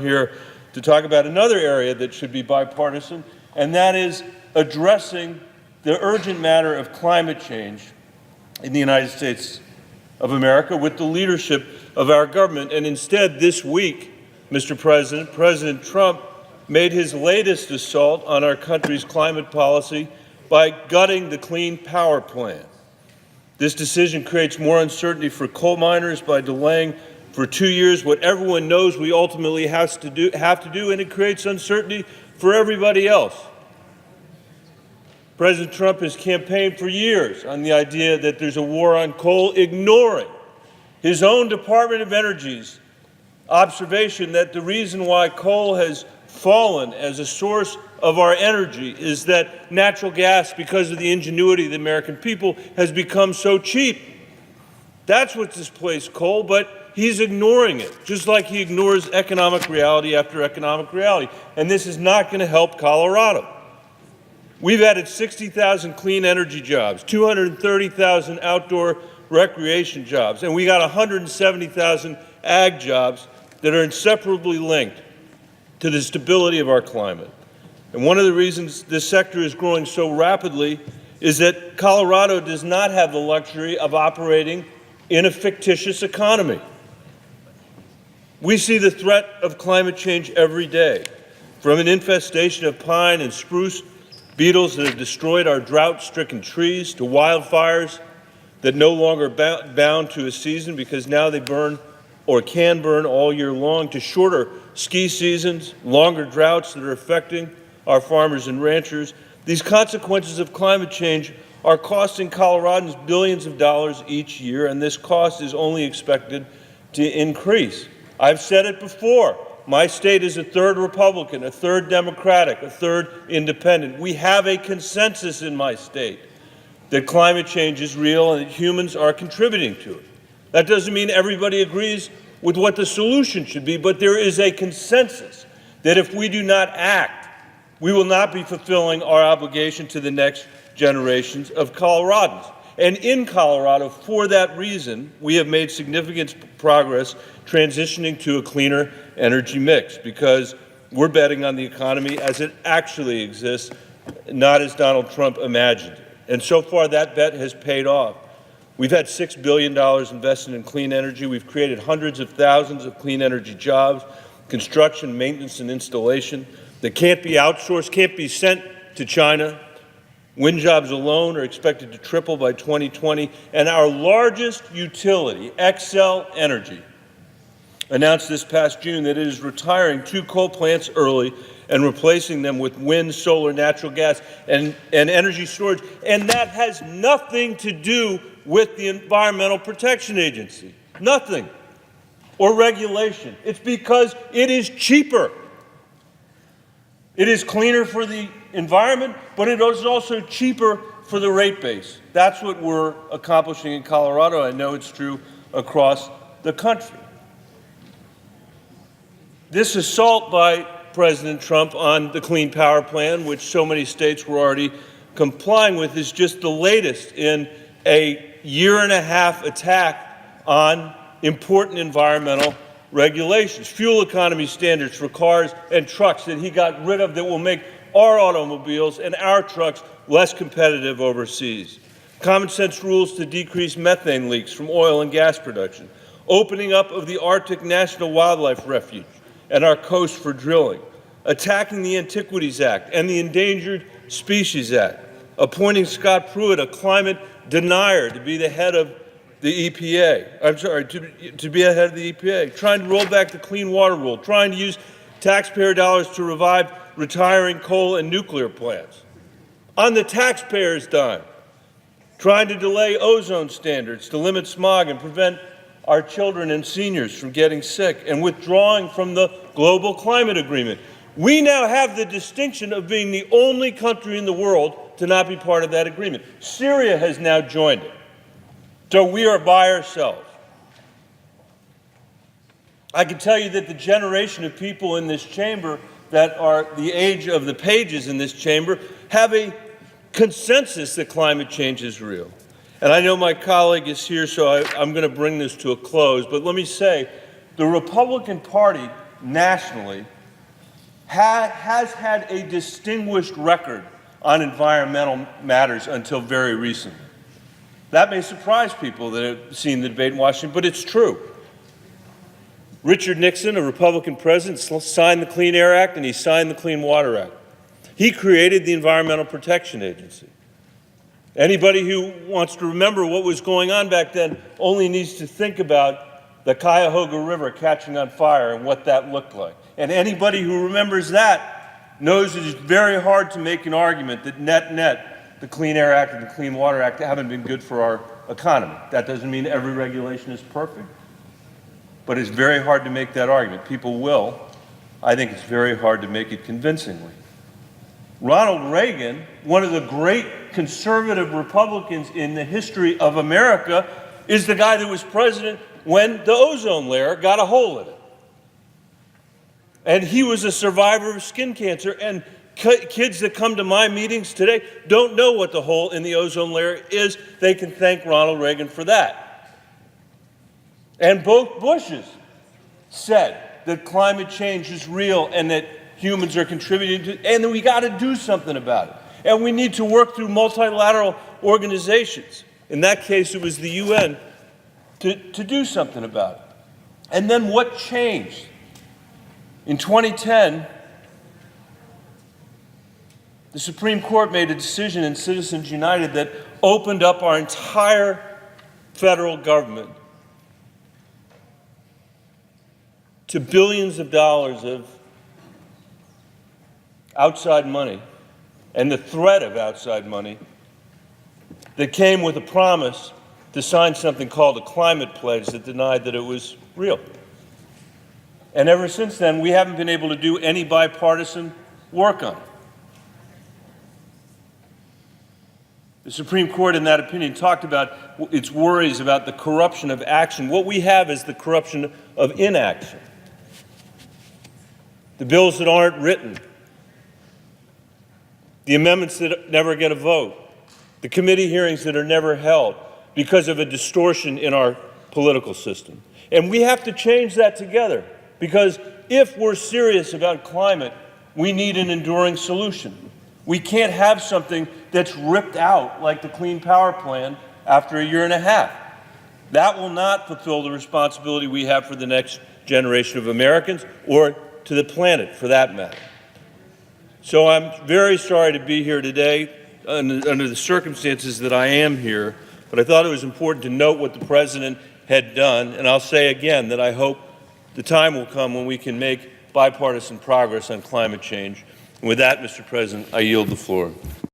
here to talk about another area that should be bipartisan, and that is addressing the urgent matter of climate change in the United States of America with the leadership of our government. And instead, this week, Mr. President, President Trump made his latest assault on our country's climate policy by gutting the Clean Power Plan. This decision creates more uncertainty for coal miners by delaying for 2 years what everyone knows we ultimately have to do, and it creates uncertainty for everybody else. President Trump has campaigned for years on the idea that there's a war on coal, ignoring his own Department of Energy's observation that the reason why coal has fallen as a source of our energy is that natural gas, because of the ingenuity of the American people, has become so cheap. That's what displaced coal, but he's ignoring it, just like he ignores economic reality after economic reality. And this is not going to help Colorado. We've added 60,000 clean energy jobs, 230,000 outdoor recreation jobs, and we got 170,000 ag jobs that are inseparably linked to the stability of our climate. And one of the reasons this sector is growing so rapidly is that Colorado does not have the luxury of operating in a fictitious economy. We see the threat of climate change every day, from an infestation of pine and spruce beetles that have destroyed our drought-stricken trees, to wildfires that no longer bound to a season because now they burn or can burn all year long, to shorter ski seasons, longer droughts that are affecting our farmers and ranchers. These consequences of climate change are costing Coloradans billions of dollars each year, and this cost is only expected to increase. I've said it before. My state is a third Republican, a third Democratic, a third independent. We have a consensus in my state that climate change is real and that humans are contributing to it. That doesn't mean everybody agrees with what the solution should be, but there is a consensus that if we do not act, we will not be fulfilling our obligation to the next generations of Coloradans. And in Colorado, for that reason, we have made significant progress transitioning to a cleaner energy mix, because we're betting on the economy as it actually exists, not as Donald Trump imagined it. And so far, that bet has paid off. We've had $6 billion invested in clean energy. We've created hundreds of thousands of clean energy jobs, construction, maintenance, and installation that can't be outsourced, can't be sent to China. Wind jobs alone are expected to triple by 2020. And our largest utility, Xcel Energy, announced this past June that it is retiring 2 coal plants early and replacing them with wind, solar, natural gas, and energy storage. And that has nothing to do with the Environmental Protection Agency. Nothing. Or regulation. It's because it is cheaper. It is cleaner for the environment, but it is also cheaper for the rate base. That's what we're accomplishing in Colorado. I know it's true across the country. This assault by President Trump on the Clean Power Plan, which so many states were already complying with, is just the latest in a year-and-a-half attack on important environmental regulations, fuel economy standards for cars and trucks that he got rid of that will make our automobiles and our trucks less competitive overseas. Common sense rules to decrease methane leaks from oil and gas production. Opening up of the Arctic National Wildlife Refuge and our coast for drilling. Attacking the Antiquities Act and the Endangered Species Act. Appointing Scott Pruitt, a climate denier, to be the head of the EPA. To be ahead of the EPA. Trying to roll back the Clean Water Rule. Trying to use taxpayer dollars to revive retiring coal and nuclear plants. On the taxpayers' dime. Trying to delay ozone standards to limit smog and prevent our children and seniors from getting sick, and withdrawing from the global climate agreement. We now have the distinction of being the only country in the world to not be part of that agreement. Syria has now joined it. So we are by ourselves. I can tell you that the generation of people in this chamber that are the age of the pages in this chamber have a consensus that climate change is real. And I know my colleague is here, so I'm going to bring this to a close. But let me say, the Republican Party nationally has had a distinguished record on environmental matters until very recently. That may surprise people that have seen the debate in Washington, but it's true. Richard Nixon, a Republican president, signed the Clean Air Act and he signed the Clean Water Act. He created the Environmental Protection Agency. Anybody who wants to remember what was going on back then only needs to think about the Cuyahoga River catching on fire and what that looked like. And anybody who remembers that knows it is very hard to make an argument that net, the Clean Air Act and the Clean Water Act haven't been good for our economy. That doesn't mean every regulation is perfect, but it's very hard to make that argument. People will. I think it's very hard to make it convincingly. Ronald Reagan, one of the great conservative Republicans in the history of America, is the guy that was president when the ozone layer got a hole in it. And he was a survivor of skin cancer, and kids that come to my meetings today don't know what the hole in the ozone layer is. They can thank Ronald Reagan for that. And both Bushes said that climate change is real and that humans are contributing to, and that we got to do something about it. And we need to work through multilateral organizations. In that case, it was the UN to do something about it. And then what changed? In 2010, the Supreme Court made a decision in Citizens United that opened up our entire federal government to billions of dollars of outside money and the threat of outside money that came with a promise to sign something called a climate pledge that denied that it was real. And ever since then, we haven't been able to do any bipartisan work on it. The Supreme Court, in that opinion, talked about its worries about the corruption of action. What we have is the corruption of inaction. The bills that aren't written, the amendments that never get a vote, the committee hearings that are never held because of a distortion in our political system. And we have to change that together, because if we're serious about climate, we need an enduring solution. We can't have something that's ripped out like the Clean Power Plan after a year and a half. That will not fulfill the responsibility we have for the next generation of Americans, or to the planet for that matter. So I'm very sorry to be here today under the circumstances that I am here, but I thought it was important to note what the President had done, and I'll say again that I hope the time will come when we can make bipartisan progress on climate change. And with that, Mr. President, I yield the floor.